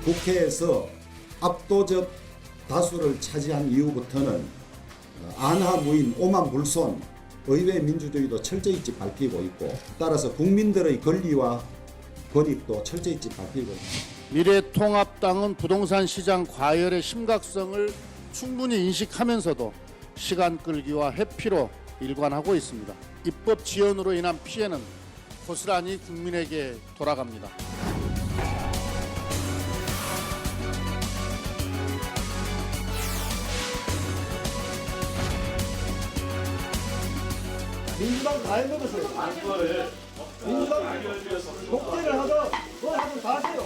국회에서 압도적 다수를 차지한 이후부터는 안하무인 오만불손 의회 민주주의도 철저히 밟히고 있고, 따라서 국민들의 권리와 권익도 철저히 밟히고 있습니다. 미래통합당은 부동산 시장 과열의 심각성을 충분히 인식하면서도 시간 끌기와 회피로 일관하고 있습니다. 입법 지연으로 인한 피해는 고스란히 국민에게 돌아갑니다. 민주당 다 해먹었어요. 민주당 독재를 하든 뭘 하든 다 하세요.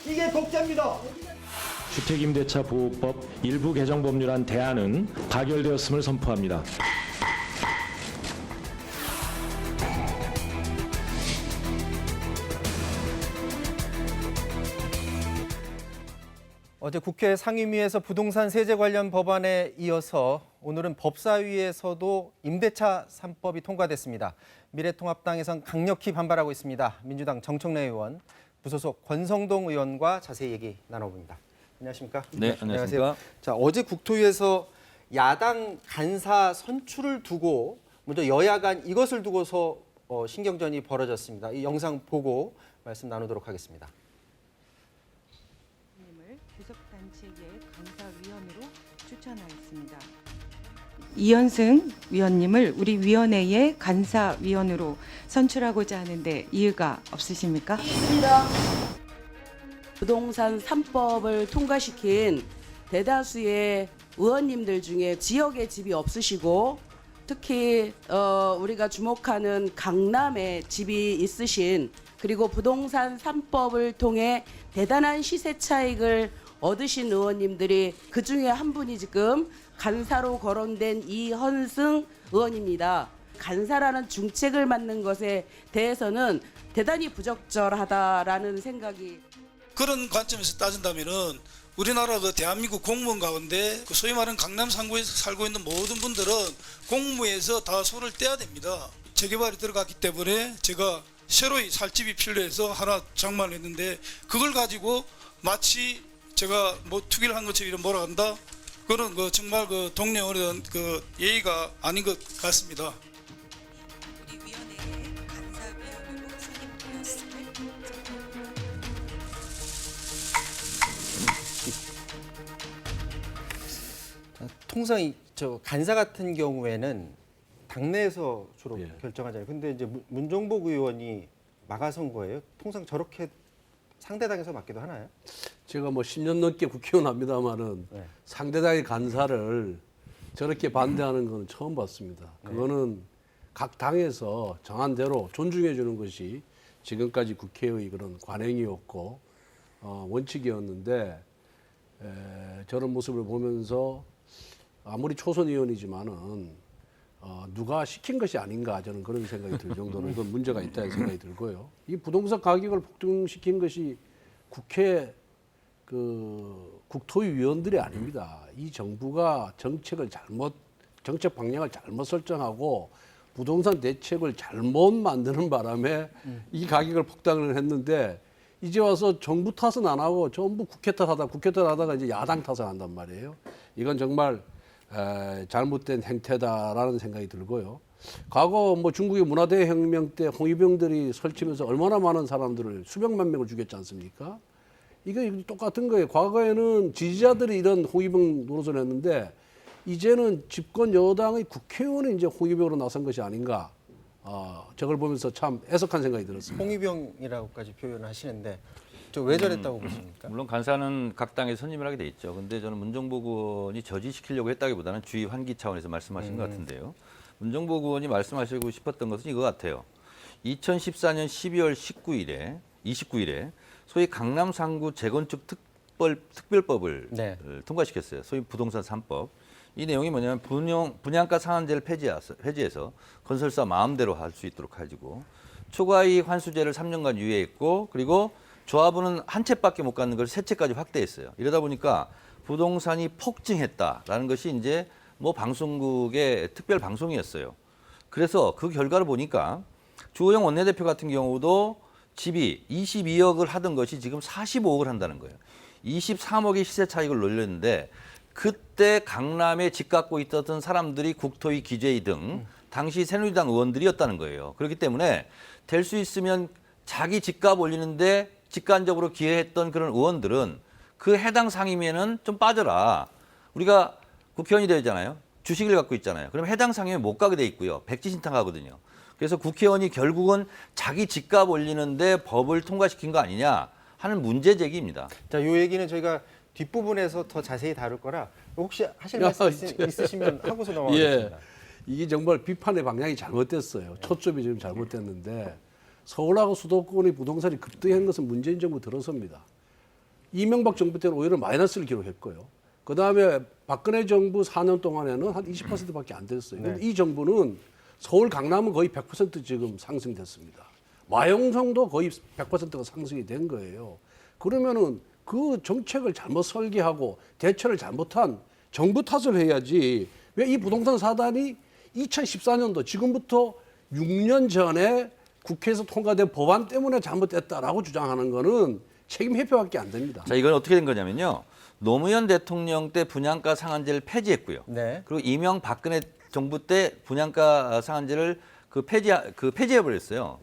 이게 독재입니다. 주택임대차 보호법 일부 개정 법률안 대안은 가결되었음을 선포합니다. 어제 국회 상임위에서 부동산 세제 관련 법안에 이어서 오늘은 법사위에서도 임대차 3법이 통과됐습니다. 미래통합당에선 강력히 반발하고 있습니다. 민주당 정청래 의원, 무소속 권성동 의원과 자세히 얘기 나눠봅니다. 안녕하십니까? 네, 안녕하십니까? 자, 어제 국토위에서 야당 간사 선출을 두고 먼저 여야 간 이것을 두고서 신경전이 벌어졌습니다. 이 영상 보고 말씀 나누도록 하겠습니다. 교섭단체의 간사위원으로 추천하였습니다. 이현승 위원님을 우리 위원회의 간사위원으로 선출하고자 하는데 이유가 없으십니까? 부동산 3법을 통과시킨 대다수의 의원님들 중에 지역에 집이 없으시고 특히 우리가 주목하는 강남에 집이 있으신, 그리고 부동산 3법을 통해 대단한 시세 차익을 얻으신 의원님들이 그 중에 한 분이 지금 간사로 거론된 이현승 의원입니다. 간사라는 중책을 맡는 것에 대해서는 대단히 부적절하다라는 생각이. 그런 관점에서 따진다면은 우리나라 그 대한민국 공무원 가운데 그 소위 말하는 강남 상구에서 살고 있는 모든 분들은 공무에서 다 손을 떼야 됩니다. 재개발이 들어갔기 때문에 제가 새로이 살 집이 필요해서 하나 장만했는데 그걸 가지고 마치 제가 뭐 투기를 한 것처럼 이런 몰아간다. 그런 그 정말 그 동네 어른 그 예의가 아닌 것 같습니다. 우리 위원회의 간사위원으로 선임되었음을 통상 저 간사 같은 경우에는 당내에서 주로 예. 결정하잖아요. 근데 이제 문정복 의원이 막아선 거예요. 통상 저렇게 상대당에서 맡기도 하나요? 제가 뭐 10년 넘게 국회의원 합니다만은 네. 상대당의 간사를 저렇게 반대하는 건 처음 봤습니다. 그거는 각 당에서 정한 대로 존중해 주는 것이 지금까지 국회의 그런 관행이었고 원칙이었는데 저런 모습을 보면서 아무리 초선 의원이지만은 누가 시킨 것이 아닌가 저는 그런 생각이 들 정도로 이건 문제가 있다는 생각이 들고요. 이 부동산 가격을 폭등시킨 것이 국회 국토위 위원들이 아닙니다. 이 정부가 정책 방향을 잘못 설정하고 부동산 대책을 잘못 만드는 바람에 이 가격을 폭등을 했는데 이제 와서 정부 탓은 안 하고 전부 국회 탓하다가 이제 야당 탓을 한단 말이에요. 이건 정말 잘못된 행태다라는 생각이 들고요. 과거 뭐 중국의 문화대혁명 때 홍위병들이 설치면서 얼마나 많은 사람들을 수백만 명을 죽였지 않습니까? 이거 똑같은 거예요. 과거에는 지지자들이 이런 홍위병 노릇을 했는데 이제는 집권 여당의 국회의원이 이제 홍위병으로 나선 것이 아닌가. 저걸 보면서 참 애석한 생각이 들었습니다. 홍위병이라고까지 표현하시는데 저 왜 저랬다고 보십니까? 물론 간사는 각 당에 선임을 하게 돼 있죠. 근데 저는 문정복 의원이 저지시키려고 했다기보다는 주의 환기 차원에서 말씀하신 것 같은데요. 문정복 의원이 말씀하시고 싶었던 것은 이거 같아요. 2014년 12월 29일에 소위 강남 상구 재건축 특별법을 네. 통과시켰어요. 소위 부동산 3법. 이 내용이 뭐냐면 분양가 상한제를 폐지해서 건설사 마음대로 할 수 있도록 해주고 초과이익 환수제를 3년간 유예했고 그리고 조합원은 한 채밖에 못 갖는 걸 세 채까지 확대했어요. 이러다 보니까 부동산이 폭증했다라는 것이 이제 뭐 방송국의 특별 방송이었어요. 그래서 그 결과를 보니까 주호영 원내대표 같은 경우도 집이 22억을 하던 것이 지금 45억을 한다는 거예요. 23억의 시세 차익을 놀렸는데 그때 강남에 집 갖고 있었던 사람들이 국토위 기재위 등 당시 새누리당 의원들이었다는 거예요. 그렇기 때문에 될 수 있으면 자기 집값 올리는데 직간접으로 기여했던 그런 의원들은 그 해당 상임위에는 좀 빠져라. 우리가 국회의원이 되잖아요. 주식을 갖고 있잖아요. 그럼 해당 상임위에 못 가게 돼 있고요. 백지신탁하거든요. 그래서 국회의원이 결국은 자기 집값 올리는데 법을 통과시킨 거 아니냐 하는 문제 제기입니다. 자, 요 얘기는 저희가 뒷부분에서 더 자세히 다룰 거라 혹시 하실 말씀 있으시면 하고서 넘어가겠습니다. 예, 이게 정말 비판의 방향이 잘못됐어요. 초점이 지금 잘못됐는데 서울하고 수도권의 부동산이 급등한 것은 문재인 정부 들어섭니다. 이명박 정부 때는 오히려 마이너스를 기록했고요. 그다음에 박근혜 정부 4년 동안에는 한 20%밖에 안 됐어요. 근데 이 정부는 서울 강남은 거의 100% 지금 상승됐습니다. 마용성도 거의 100%가 상승이 된 거예요. 그러면은 그 정책을 잘못 설계하고 대처를 잘못한 정부 탓을 해야지 왜 이 부동산 사단이 2014년도 지금부터 6년 전에 국회에서 통과된 법안 때문에 잘못됐다라고 주장하는 거는 책임 회피밖에 안 됩니다. 자, 이건 어떻게 된 거냐면요. 노무현 대통령 때 분양가 상한제를 폐지했고요. 네. 그리고 이명박근혜 정부 때 분양가 상한제를 폐지해버렸어요.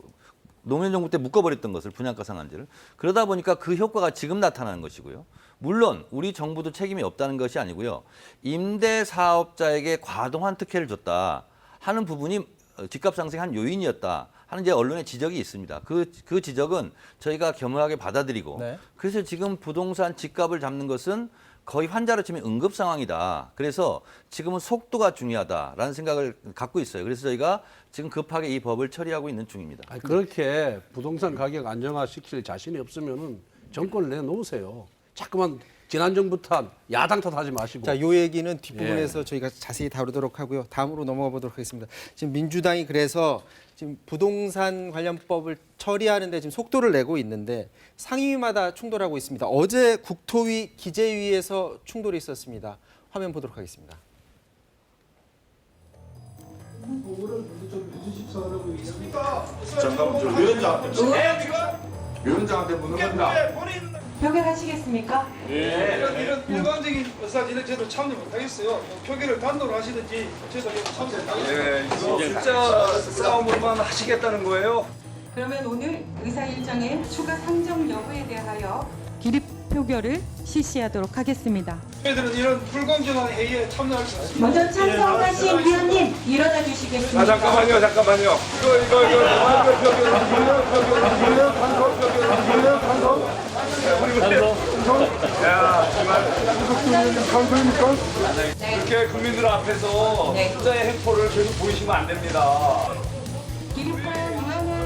노무현 정부 때 묶어버렸던 것을 분양가 상한제를. 그러다 보니까 그 효과가 지금 나타나는 것이고요. 물론 우리 정부도 책임이 없다는 것이 아니고요. 임대 사업자에게 과도한 특혜를 줬다 하는 부분이 집값 상승의 한 요인이었다 하는 이제 언론의 지적이 있습니다. 그 지적은 저희가 겸허하게 받아들이고 네. 그래서 지금 부동산 집값을 잡는 것은 거의 환자로 치면 응급 상황이다. 그래서 지금은 속도가 중요하다라는 생각을 갖고 있어요. 그래서 저희가 지금 급하게 이 법을 처리하고 있는 중입니다. 아니, 그렇게 부동산 가격 안정화시킬 자신이 없으면은 정권을 내놓으세요. 자꾸만 지난 정부 탓, 야당 탓하지 마시고. 자, 요 얘기는 뒷부분에서 저희가 자세히 다루도록 하고요. 다음으로 넘어가 보도록 하겠습니다. 지금 민주당이 그래서 지금 부동산 관련법을 처리하는데 지금 속도를 내고 있는데 상임위마다 충돌하고 있습니다. 어제 국토위 기재위에서 충돌이 있었습니다. 화면 보도록 하겠습니다. 잠깐만, 저 위원장한테 묻는 겁니다. 표결하시겠습니까? 이런 일반적인 의사진행 저도 참여 못하겠어요. 표결을 단도로 하시든지 저도 참여 못하겠습니다. 이거 진짜 싸움을만 하시겠다는 거예요? 그러면 오늘 의사 일정의 추가 상정 여부에 대하여 기립 표결을 실시하도록 하겠습니다. 저희들은 이런 불공정한 회의에 참여할 수 없습니다. 먼저 참석하신 위원님 일어나 주시겠습니까? 아 잠깐만요. 이렇게 국민들 앞에서 투자의 행포를 계속 보이시면 안 됩니다. 기립할 위원회 수를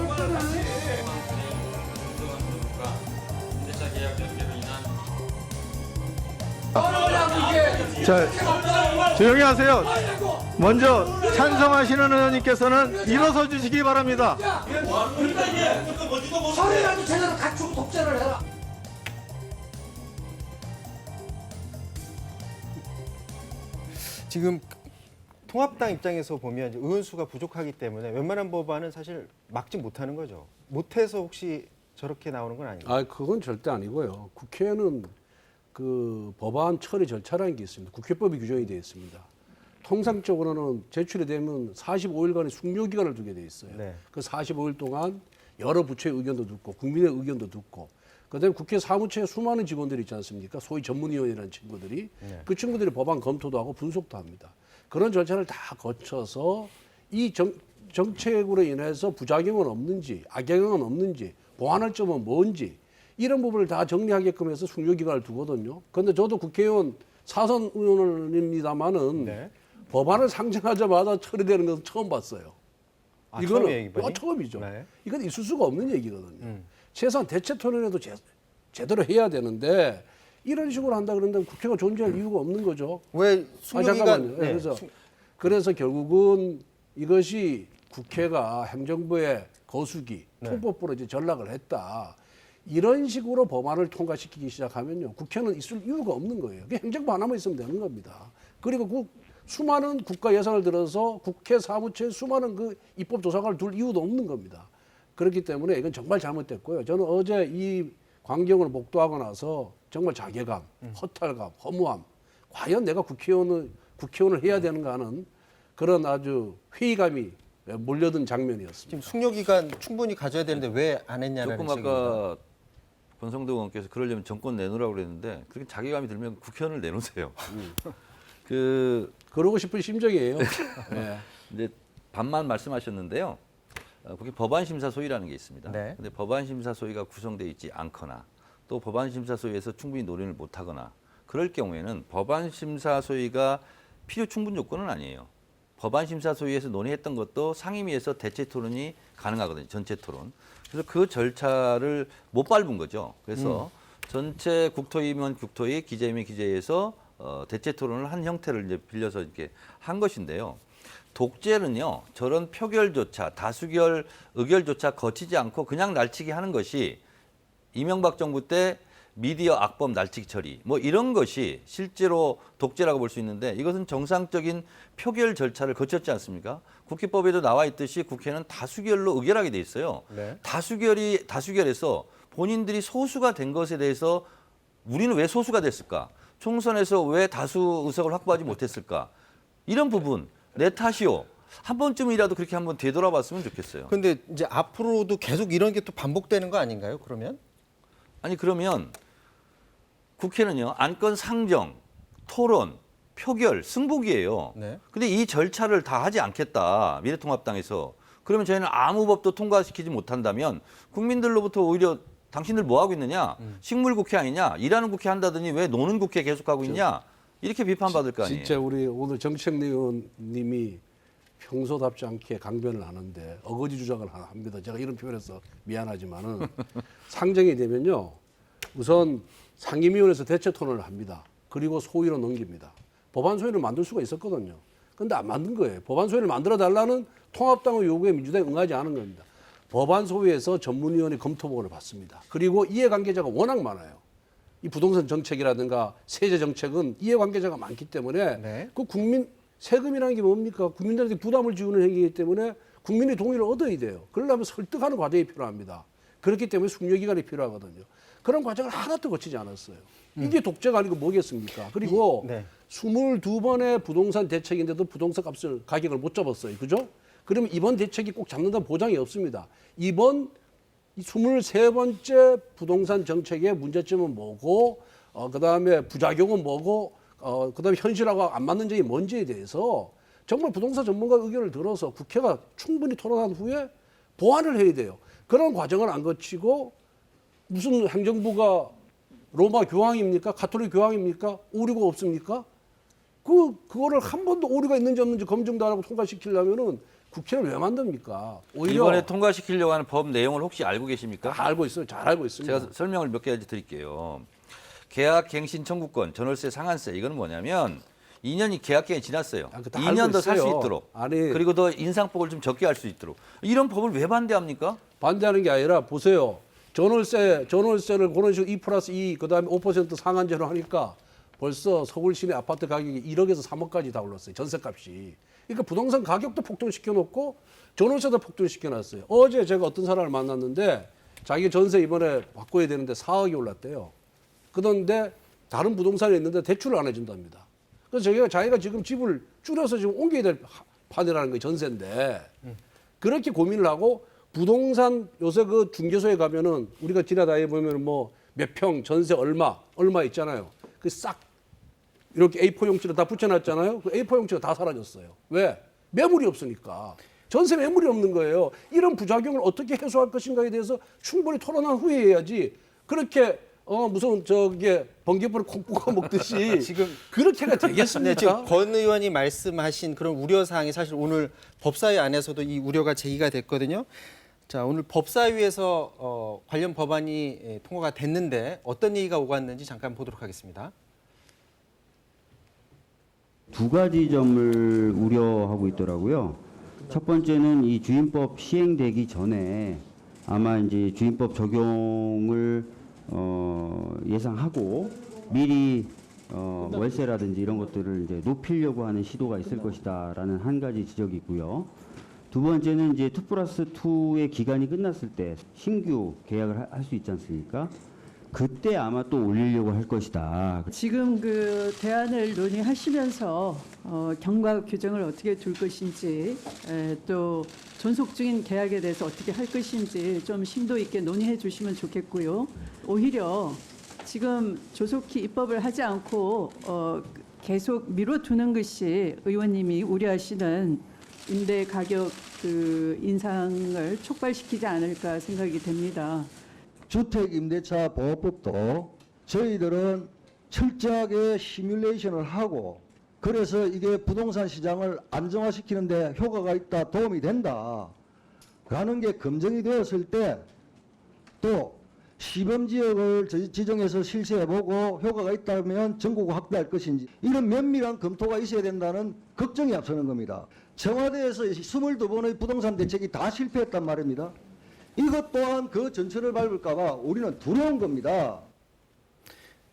자, 조용히 하세요. 먼저 찬성하시는 의원님께서는 일어서 주시기 바랍니다. 지금 통합당 입장에서 보면 이제 의원 수가 부족하기 때문에 웬만한 법안은 사실 막지 못하는 거죠. 못해서 혹시 저렇게 나오는 건 아닌가요? 아, 그건 절대 아니고요. 국회는 그 법안 처리 절차라는 게 있습니다. 국회법이 규정이 되어 있습니다. 통상적으로는 제출이 되면 45일간의 숙려 기간을 두게 돼 있어요. 네. 그 45일 동안 여러 부처의 의견도 듣고 국민의 의견도 듣고 그다음에 국회 사무처에 수많은 직원들이 있지 않습니까? 소위 전문위원이라는 친구들이 그 친구들이 법안 검토도 하고 분석도 합니다. 그런 절차를 다 거쳐서 이 정책으로 인해서 부작용은 없는지 악영향은 없는지 보완할 점은 뭔지 이런 부분을 다 정리하게끔 해서 숙려 기간을 두거든요. 그런데 저도 국회의원 사선 의원입니다만은 네. 법안을 상정하자마자 처리되는 것은 처음 봤어요. 아, 이거는 처음이에요, 이번이? 처음이죠. 네. 이건 있을 수가 없는 얘기거든요. 최소한 대체 토론에도 제대로 해야 되는데 이런 식으로 한다 그러는데 국회가 존재할 이유가 없는 거죠. 왜 잠깐만요. 네. 그래서 결국은 이것이 국회가 행정부의 거수기, 통법부로 이제 전락을 했다. 이런 식으로 법안을 통과시키기 시작하면요, 국회는 있을 이유가 없는 거예요. 그냥 행정부 하나만 있으면 되는 겁니다. 그리고 수많은 국가 예산을 들어서 국회 사무처에 수많은 그 입법 조사관을 둘 이유도 없는 겁니다. 그렇기 때문에 이건 정말 잘못됐고요. 저는 어제 이 광경을 목도하고 나서 정말 자괴감, 허탈감, 허무함, 과연 내가 국회의원을 해야 되는가 하는 그런 아주 회의감이 몰려든 장면이었습니다. 지금 숙려 기간 충분히 가져야 되는데 왜 안 했냐는 조금 아까 권성동 의원께서 그러려면 정권 내놓으라고 그랬는데 그렇게 자괴감이 들면 국회의원을 내놓으세요. 그러고 싶은 심정이에요. 네. 근데 반만 말씀하셨는데요. 국회 법안심사소위라는 게 있습니다. 네. 근데 법안심사소위가 구성되어 있지 않거나 또 법안심사소위에서 충분히 논의를 못하거나 그럴 경우에는 법안심사소위가 필요 충분 조건은 아니에요. 법안심사소위에서 논의했던 것도 상임위에서 대체 토론이 가능하거든요. 전체 토론. 그래서 그 절차를 못 밟은 거죠. 그래서 전체 국토위면 국토위, 기재위면 기재위에서 대체 토론을 한 형태를 이제 빌려서 이렇게 한 것인데요. 독재는요, 저런 표결조차, 다수결, 의결조차 거치지 않고 그냥 날치기 하는 것이 이명박 정부 때 미디어 악법 날치기 처리, 뭐 이런 것이 실제로 독재라고 볼 수 있는데 이것은 정상적인 표결 절차를 거쳤지 않습니까? 국회법에도 나와 있듯이 국회는 다수결로 의결하게 돼 있어요. 네. 다수결에서 본인들이 소수가 된 것에 대해서 우리는 왜 소수가 됐을까? 총선에서 왜 다수 의석을 확보하지 못했을까? 이런 부분 내 탓이요. 한 번쯤이라도 그렇게 한번 되돌아봤으면 좋겠어요. 근데 이제 앞으로도 계속 이런 게 또 반복되는 거 아닌가요? 그러면? 아니 그러면 국회는요. 안건 상정, 토론, 표결, 승복이에요. 네. 근데 이 절차를 다 하지 않겠다. 미래통합당에서. 그러면 저희는 아무 법도 통과시키지 못한다면 국민들로부터 오히려 당신들 뭐 하고 있느냐? 식물 국회 아니냐? 일하는 국회 한다더니 왜 노는 국회 계속하고 있냐? 이렇게 비판받을 거 아니에요. 진짜 우리 오늘 정책리 의원님이 평소답지 않게 강변을 하는데 어거지 주장을 합니다. 제가 이런 표현해서 미안하지만은 상정이 되면요. 우선 상임위원회에서 대체 토론을 합니다. 그리고 소위로 넘깁니다. 법안 소위를 만들 수가 있었거든요. 근데 안 만든 거예요. 법안 소위를 만들어 달라는 통합당의 요구에 민주당이 응하지 않은 겁니다. 법안 소위에서 전문위원회 검토본을 받습니다. 그리고 이해관계자가 워낙 많아요. 이 부동산 정책이라든가 세제 정책은 이해관계자가 많기 때문에 네. 그 국민 세금이라는 게 뭡니까? 국민들에게 부담을 지우는 행위이기 때문에 국민의 동의를 얻어야 돼요. 그러려면 설득하는 과정이 필요합니다. 그렇기 때문에 숙려기간이 필요하거든요. 그런 과정을 하나도 거치지 않았어요. 이게 독재가 아니고 뭐겠습니까? 그리고 네. 22번의 부동산 대책인데도 부동산 값을 가격을 못 잡았어요. 그죠? 그러면 이번 대책이 꼭 잡는다는 보장이 없습니다. 이번 23번째 부동산 정책의 문제점은 뭐고 그다음에 부작용은 뭐고 그다음에 현실하고 안 맞는 점이 뭔지에 대해서 정말 부동산 전문가 의견을 들어서 국회가 충분히 토론한 후에 보완을 해야 돼요. 그런 과정을 안 거치고 무슨 행정부가 로마 교황입니까? 가톨릭 교황입니까? 오류가 없습니까? 그거를 한 번도 오류가 있는지 없는지 검증도 안 하고 통과시키려면은 국회를 왜 만듭니까? 오히려 이번에 통과시키려고 하는 법 내용을 혹시 알고 계십니까? 다 알고 있어요. 잘 알고 있습니다. 제가 설명을 몇 가지 드릴게요. 계약 갱신 청구권, 전월세 상한세 이건 뭐냐면 2년이 계약 기간이 지났어요. 다 2년 더 살 수 있어요. 있도록. 아니, 그리고 더 인상폭을 좀 적게 할 수 있도록. 이런 법을 왜 반대합니까? 반대하는 게 아니라 보세요. 전월세를 그런 식으로 2+2 그다음에 5% 상한제로 하니까 벌써 서울 시내 아파트 가격이 1억에서 3억까지 다 올랐어요. 전세값이. 그러니까 부동산 가격도 폭등시켜 놓고 전월세도 폭등시켜 놨어요. 어제 제가 어떤 사람을 만났는데 자기 전세 이번에 바꿔야 되는데 4억이 올랐대요. 그런데 다른 부동산에 있는데 대출을 안 해준답니다. 그래서 자기가 지금 집을 줄여서 지금 옮겨야 될 판이라는 거예요. 전세인데. 그렇게 고민을 하고 부동산 요새 그 중개소에 가면은 우리가 지나다니 보면 뭐 몇 평 전세 얼마 있잖아요. 그 싹 이렇게 A4 용지로 다 붙여놨잖아요. 그 A4 용지가 다 사라졌어요. 왜? 매물이 없으니까. 전세 매물이 없는 거예요. 이런 부작용을 어떻게 해소할 것인가에 대해서 충분히 토론한 후에 해야지. 그렇게 무슨 번개불을 콩 뽑아 먹듯이 지금 그렇게가 되겠습니까? 네, 지금 권 의원이 말씀하신 그런 우려 사항이 사실 오늘 법사위 안에서도 이 우려가 제기가 됐거든요. 자, 오늘 법사위에서 관련 법안이 통과가 됐는데 어떤 얘기가 오갔는지 잠깐 보도록 하겠습니다. 두 가지 점을 우려하고 있더라고요. 첫 번째는 이 주임법 시행되기 전에 아마 이제 주임법 적용을 예상하고 미리 월세라든지 이런 것들을 이제 높이려고 하는 시도가 있을 것이다라는 한 가지 지적이 있고요. 두 번째는 이제 2+2의 기간이 끝났을 때 신규 계약을 할 수 있지 않습니까? 그때 아마 또 올리려고 할 것이다. 지금 그 대안을 논의하시면서 경과 규정을 어떻게 둘 것인지 또 존속 중인 계약에 대해서 어떻게 할 것인지 좀 심도 있게 논의해 주시면 좋겠고요. 오히려 지금 조속히 입법을 하지 않고 계속 미뤄두는 것이 의원님이 우려하시는 임대 가격 그 인상을 촉발시키지 않을까 생각이 됩니다. 주택임대차 보호법도 저희들은 철저하게 시뮬레이션을 하고 그래서 이게 부동산 시장을 안정화시키는 데 효과가 있다, 도움이 된다 라는 게 검증이 되었을 때 또 시범지역을 지정해서 실시해보고 효과가 있다면 전국 확대할 것인지 이런 면밀한 검토가 있어야 된다는 걱정이 앞서는 겁니다. 청와대에서 22번의 부동산 대책이 다 실패했단 말입니다. 이것 또한 그 전철을 밟을까 봐 우리는 두려운 겁니다.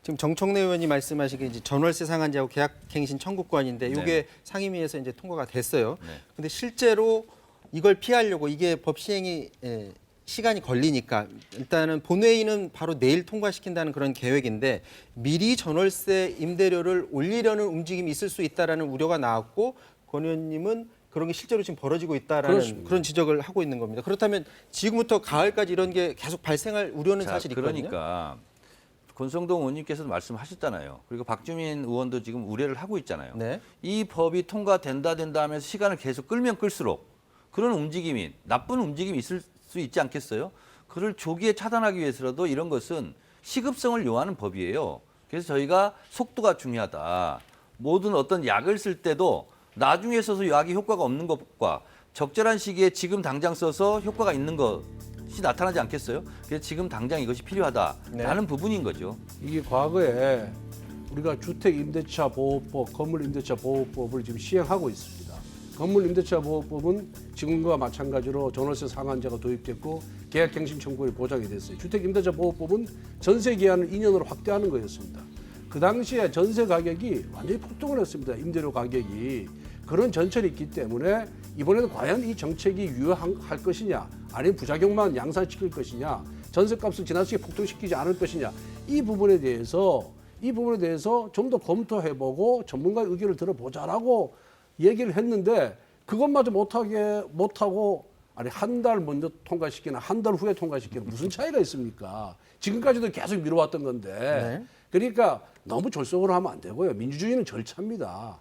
지금 정청래 의원이 말씀하시기에 이제 전월세 상한제하고 계약갱신 청구권인데 이게 네. 상임위에서 이제 통과가 됐어요. 네. 근데 실제로 이걸 피하려고 이게 법 시행이 시간이 걸리니까 일단은 본회의는 바로 내일 통과시킨다는 그런 계획인데 미리 전월세 임대료를 올리려는 움직임이 있을 수 있다라는 우려가 나왔고 권 의원님은 그런 게 실제로 지금 벌어지고 있다라는 그렇습니다. 그런 지적을 하고 있는 겁니다. 그렇다면 지금부터 가을까지 이런 게 계속 발생할 우려는 사실 있거든요. 그러니까 권성동 의원님께서도 말씀하셨잖아요. 그리고 박주민 의원도 지금 우려를 하고 있잖아요. 네. 이 법이 통과된다 하면서 시간을 계속 끌면 끌수록 그런 움직임이 나쁜 움직임이 있을 수 있지 않겠어요? 그를 조기에 차단하기 위해서라도 이런 것은 시급성을 요하는 법이에요. 그래서 저희가 속도가 중요하다. 모든 어떤 약을 쓸 때도 나중에 써서 약이 효과가 없는 것과 적절한 시기에 지금 당장 써서 효과가 있는 것이 나타나지 않겠어요? 그래서 지금 당장 이것이 필요하다라는 부분인 거죠. 이게 과거에 우리가 주택임대차보호법, 건물임대차보호법을 지금 시행하고 있습니다. 건물임대차보호법은 지금과 마찬가지로 전월세 상한제가 도입됐고 계약갱신 청구권이 보장이 됐어요. 주택임대차보호법은 전세 기한을 2년으로 확대하는 거였습니다. 그 당시에 전세 가격이 완전히 폭등을 했습니다. 임대료 가격이. 그런 전철이 있기 때문에 이번에는 과연 이 정책이 유효할 것이냐 아니면 부작용만 양산시킬 것이냐 전세값을 지나치게 폭등시키지 않을 것이냐 이 부분에 대해서 좀 더 검토해보고 전문가의 의견을 들어보자라고 얘기를 했는데 그것마저 못하고 아니 한 달 먼저 통과시키나 한 달 후에 통과시키는 무슨 차이가 있습니까? 지금까지도 계속 미뤄왔던 건데 네. 그러니까 너무 졸속으로 하면 안 되고요. 민주주의는 절차입니다.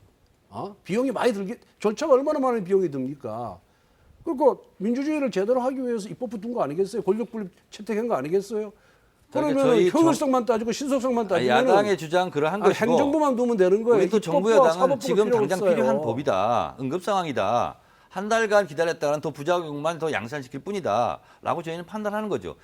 비용이 많이 들게 절차가 얼마나 많은 비용이 듭니까? 그리고 민주주의를 제대로 하기 위해서 입법 붙은 거 아니겠어요? 권력 분립 채택한 거 아니겠어요? 그러면 효율성만 따지고 신속성만 따지면 야당의 주장 그러한 것이고 행정부만 두면 되는 거예요. 우리 또 정부 여당은 지금 당장 필요한 법이다. 응급 상황이다. 한 달간 기다렸다가는 더 부작용만 더 양산시킬 뿐이다라고 저희는 판단하는 거죠.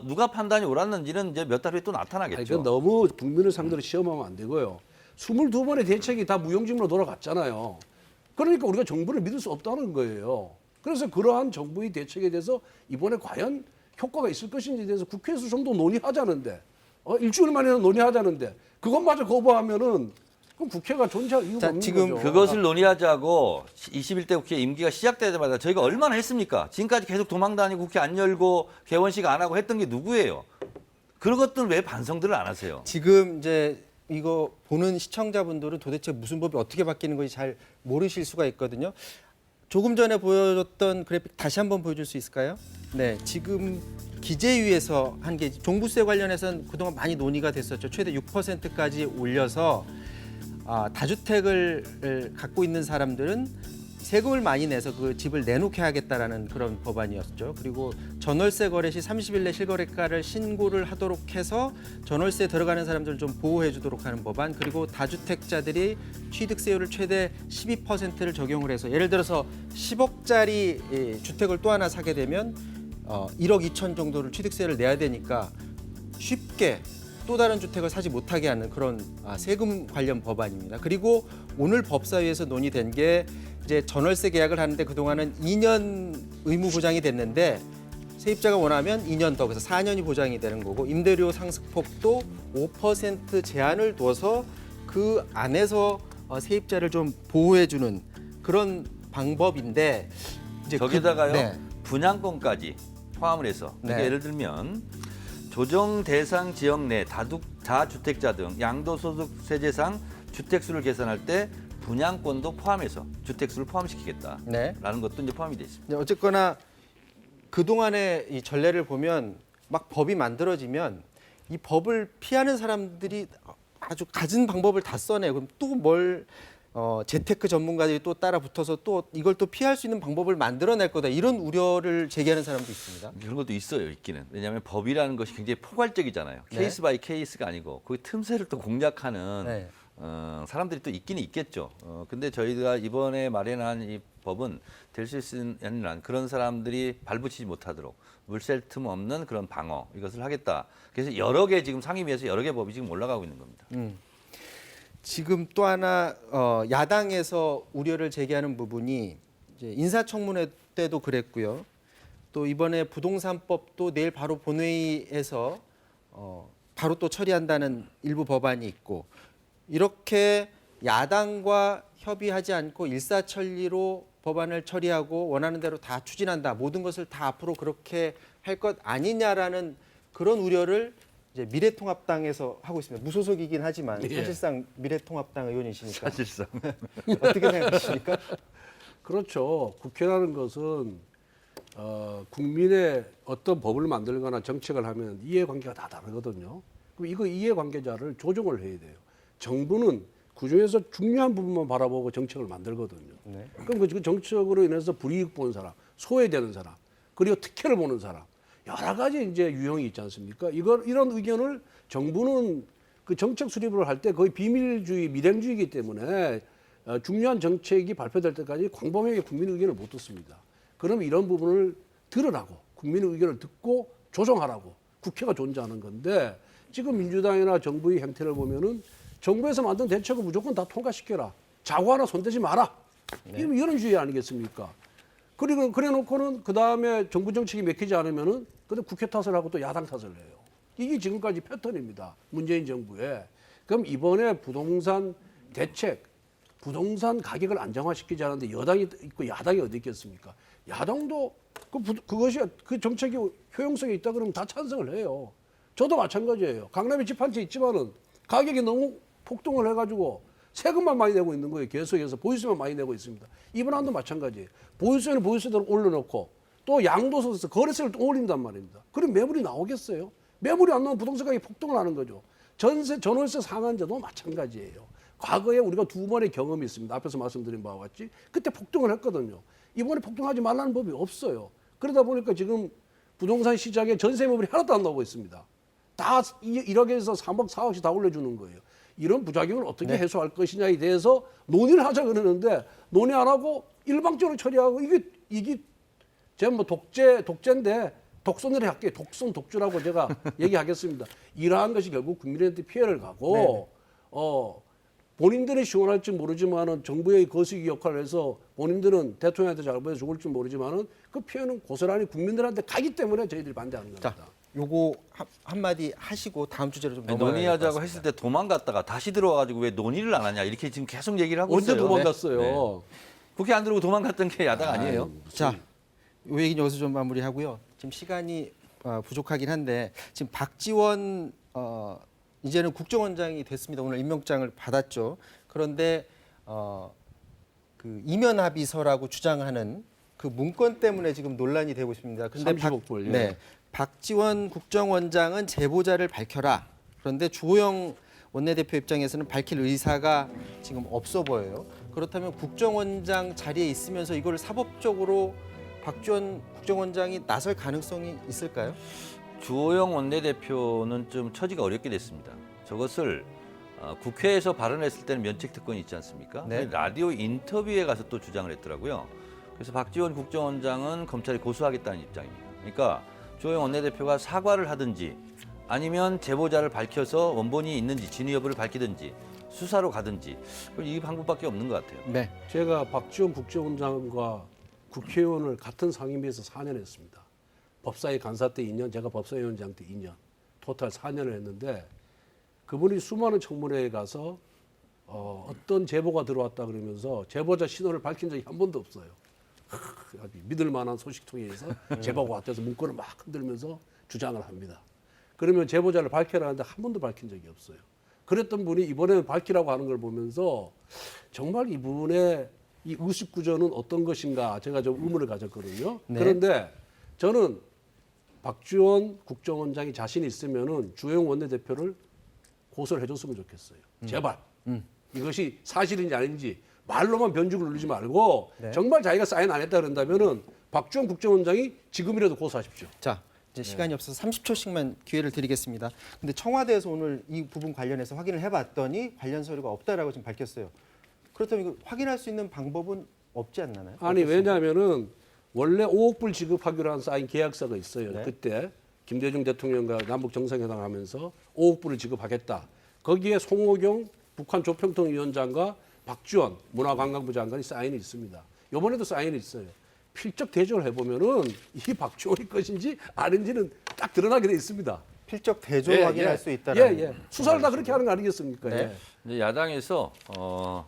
누가 판단이 옳았는지는 이제 몇 달 후에 또 나타나겠죠. 아니, 너무 국민을 상대로 시험하면 안 되고요. 22번의 대책이 다 무용지물로 돌아갔잖아요. 그러니까 우리가 정부를 믿을 수 없다는 거예요. 그래서 그러한 정부의 대책에 대해서 이번에 과연 효과가 있을 것인지에 대해서 국회에서 좀 더 논의하자는데 일주일 만에 논의하자는데 그것마저 거부하면은 그럼 국회가 존재할 이유가 없는 지금 거죠. 그것을 논의하자고 21대 국회 임기가 시작될 때마다 저희가 얼마나 했습니까? 지금까지 계속 도망 다니고 국회 안 열고 개원식 안 하고 했던 게 누구예요? 그런 것들은 왜 반성들을 안 하세요? 지금 이제 이거 보는 시청자분들은 도대체 무슨 법이 어떻게 바뀌는 건지 잘 모르실 수가 있거든요. 조금 전에 보여줬던 그래픽 다시 한번 보여줄 수 있을까요? 네, 지금 기재위에서 한 게 종부세 관련해서는 그동안 많이 논의가 됐었죠. 최대 6%까지 올려서 다주택을 갖고 있는 사람들은 세금을 많이 내서 그 집을 내놓게 하겠다라는 그런 법안이었죠. 그리고 전월세 거래 시 30일 내 실거래가를 신고를 하도록 해서 전월세 들어가는 사람들을 좀 보호해 주도록 하는 법안, 그리고 다주택자들이 취득세율을 최대 12%를 적용을 해서 예를 들어서 10억짜리 주택을 또 하나 사게 되면 1억 2천 정도를 취득세를 내야 되니까 쉽게 또 다른 주택을 사지 못하게 하는 그런 세금 관련 법안입니다. 그리고 오늘 법사위에서 논의된 게 이제 전월세 계약을 하는데 그동안은 2년 의무 보장이 됐는데 세입자가 원하면 2년 더, 그래서 4년이 보장이 되는 거고 임대료 상승폭도 5% 제한을 둬서 그 안에서 세입자를 좀 보호해주는 그런 방법인데 이제 저기다가요 네. 분양권까지 포함을 해서 그러니까 네. 예를 들면 조정 대상 지역 내 다주택자 등 양도소득세제상 주택수를 계산할 때 분양권도 포함해서 주택수를 포함시키겠다라는 네. 것도 이제 포함이 돼 있습니다. 어쨌거나 그동안의 이 전례를 보면 막 법이 만들어지면 이 법을 피하는 사람들이 아주 갖은 방법을 다 써내요. 그럼 또 뭘 재테크 전문가들이 또 따라 붙어서 또 이걸 또 피할 수 있는 방법을 만들어낼 거다. 이런 우려를 제기하는 사람도 있습니다. 그런 것도 있어요, 있기는. 왜냐하면 법이라는 것이 굉장히 포괄적이잖아요. 네. 케이스 바이 케이스가 아니고 그 틈새를 또 공략하는 네. 사람들이 또 있기는 있겠죠. 근데 저희가 이번에 마련한 이 법은 될 수 있는 그런 사람들이 발붙이지 못하도록 물샐 틈 없는 그런 방어 이것을 하겠다. 그래서 여러 개 지금 상임위에서 여러 개 법이 지금 올라가고 있는 겁니다. 지금 또 하나 야당에서 우려를 제기하는 부분이 이제 인사청문회 때도 그랬고요. 또 이번에 부동산법도 내일 바로 본회의에서 바로 또 처리한다는 일부 법안이 있고 이렇게 야당과 협의하지 않고 일사천리로 법안을 처리하고 원하는 대로 다 추진한다. 모든 것을 다 앞으로 그렇게 할 것 아니냐라는 그런 우려를 이제 미래통합당에서 하고 있습니다. 무소속이긴 하지만 예. 사실상 미래통합당 의원이시니까. 사실상. 어떻게 생각하십니까? 그렇죠. 국회라는 것은 국민의 어떤 법을 만들거나 정책을 하면 이해관계가 다 다르거든요. 그럼 이거 이해관계자를 조정을 해야 돼요. 정부는 그중에서 중요한 부분만 바라보고 정책을 만들거든요. 네. 그럼 그 정책으로 인해서 불이익 보는 사람, 소외되는 사람, 그리고 특혜를 보는 사람 여러 가지 이제 유형이 있지 않습니까? 이런 의견을 정부는 그 정책 수립을 할 때 거의 비밀주의, 밀행주의이기 때문에 중요한 정책이 발표될 때까지 광범위하게 국민 의견을 못 듣습니다. 그러면 이런 부분을 들으라고 국민의 의견을 듣고 조정하라고 국회가 존재하는 건데 지금 민주당이나 정부의 행태를 보면은 정부에서 만든 대책을 무조건 다 통과시켜라. 자고 하나 손대지 마라. 이런 주의 아니겠습니까? 그리고 그래놓고는 그 다음에 정부 정책이 맥히지 않으면은 근데 국회 탓을 하고 또 야당 탓을 해요. 이게 지금까지 패턴입니다. 문재인 정부에. 그럼 이번에 부동산 대책, 부동산 가격을 안정화시키지 않는데 여당이 있고 야당이 어디 있겠습니까? 야당도 그것이 그 정책이 효용성이 있다 그러면 다 찬성을 해요. 저도 마찬가지예요. 강남에 집 한 채 있지만은 가격이 너무 폭등을 해가지고 세금만 많이 내고 있는 거예요. 계속해서 보유세만 많이 내고 있습니다. 이번 안도 마찬가지예요. 보유세는 보유세대로 올려놓고 또 양도소득세, 거래세를 또 올린단 말입니다. 그럼 매물이 나오겠어요? 매물이 안 나오면 부동산 가격이 폭등을 하는 거죠. 전월세 상한제도 마찬가지예요. 과거에 우리가 두 번의 경험이 있습니다. 앞에서 말씀드린 바와 같이 그때 폭등을 했거든요. 이번에 폭등하지 말라는 법이 없어요. 그러다 보니까 지금 부동산 시장에 전세 매물이 하나도 안 나오고 있습니다. 다 1억에서 3억, 4억씩 다 올려주는 거예요. 이런 부작용을 어떻게 해소할 것이냐에 대해서 논의를 하자 그러는데 논의 안 하고 일방적으로 처리하고 이게 제가 뭐 독재인데 독선을 할게요. 독선 독주라고 제가 얘기하겠습니다. 이러한 것이 결국 국민한테 피해를 가고 본인들이 시원할지 모르지만은 정부의 거시기 역할을 해서 본인들은 대통령한테 잘못해서 죽을지 모르지만은 그 피해는 고스란히 국민들한테 가기 때문에 저희들이 반대하는 겁니다. 자, 요거 한마디 하시고 다음 주제로 좀 넘어가야 논의하자고 했을 때 도망갔다가 다시 들어와가지고 왜 논의를 안 하냐 이렇게 지금 계속 얘기를 하고 언제 있어요. 도망갔어요? 네. 국회 안 들어오고 도망갔던 게 야당 아니에요? 자, 요 얘기는 여기서 좀 마무리하고요. 지금 시간이 부족하긴 한데 지금 박지원 이제는 국정원장이 됐습니다. 오늘 임명장을 받았죠. 그런데 그 이면 합의서라고 주장하는 그 문건 때문에 지금 논란이 되고 있습니다. 근데 30억 불. 네, 박지원 국정원장은 제보자를 밝혀라. 그런데 주호영 원내대표 입장에서는 밝힐 의사가 지금 없어 보여요. 그렇다면 국정원장 자리에 있으면서 이걸 사법적으로 박지원 국정원장이 나설 가능성이 있을까요? 주호영 원내대표는 좀 처지가 어렵게 됐습니다. 저것을 국회에서 발언했을 때는 면책 특권이 있지 않습니까? 네. 라디오 인터뷰에 가서 또 주장을 했더라고요. 그래서 박지원 국정원장은 검찰이 고소하겠다는 입장입니다. 그러니까 주호영 원내대표가 사과를 하든지 아니면 제보자를 밝혀서 원본이 있는지 진위 여부를 밝히든지 수사로 가든지 이 방법밖에 없는 것 같아요. 네. 제가 박지원 국정원장과 국회의원을 같은 상임위에서 4년 했습니다. 법사위 간사 때 2년, 제가 법사위원장 때 2년, 토탈 4년을 했는데 그분이 수많은 청문회에 가서 어떤 제보가 들어왔다 그러면서 제보자 신원을 밝힌 적이 한 번도 없어요. 아주 믿을 만한 소식통에 의해서 제보가 왔대서 문건을 막 흔들면서 주장을 합니다. 그러면 제보자를 밝혀라는데 한 번도 밝힌 적이 없어요. 그랬던 분이 이번에 밝히라고 하는 걸 보면서 정말 이분의 이 의식 구조는 어떤 것인가 제가 좀 의문을 가졌거든요. 네. 그런데 저는 박지원 국정원장이 자신 있으면은 주호영 원내대표를 고소를 해줬으면 좋겠어요. 제발 이것이 사실인지 아닌지 말로만 변죽을 누르지 말고 네. 정말 자기가 사인 안 했다 그런다면은 박지원 국정원장이 지금이라도 고소하십시오. 자, 이제 시간이 없어서 30초씩만 기회를 드리겠습니다. 근데 청와대에서 오늘 이 부분 관련해서 확인을 해봤더니 관련 서류가 없다라고 지금 밝혔어요. 그렇다면 이거 확인할 수 있는 방법은 없지 않나요? 아니 왜냐하면은 원래 5억 불 지급하기로 한 사인 계약서가 있어요. 네. 그때 김대중 대통령과 남북 정상회담 하면서 5억 불을 지급하겠다. 거기에 송호경 북한 조평통위원장과 박지원 문화관광부 장관이 사인이 있습니다. 이번에도 사인이 있어요. 필적 대조를 해보면은 이 박지원이 것인지 아닌지는 딱 드러나게 돼 있습니다. 필적 대조 확인할 수 있다는 수사를 다 그렇게 하는 거 아니겠습니까? 네. 예. 이제 야당에서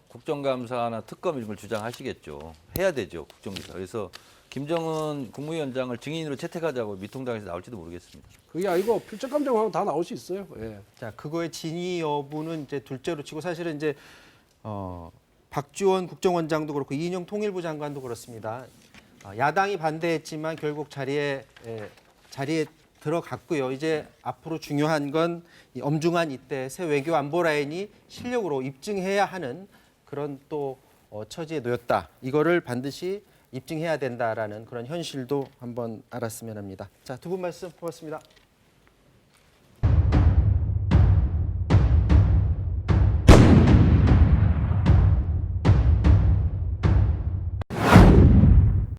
국정감사나 특검을 주장하시겠죠. 해야 되죠, 국정조사. 그래서 김정은 국무위원장을 증인으로 채택하자고 미통당에서 나올지도 모르겠습니다. 그게 아니고 필적 감정하면 다 나올 수 있어요. 예. 자, 그거의 진위 여부는 이제 둘째로 치고 사실은 이제 박지원 국정원장도 그렇고 이인영 통일부 장관도 그렇습니다. 야당이 반대했지만 결국 자리에 들어갔고요. 이제 앞으로 중요한 건 이 엄중한 이때 새 외교 안보 라인이 실력으로 입증해야 하는 그런 또 처지에 놓였다. 이거를 반드시 입증해야 된다라는 그런 현실도 한번 알았으면 합니다. 자, 두 분 말씀 고맙습니다.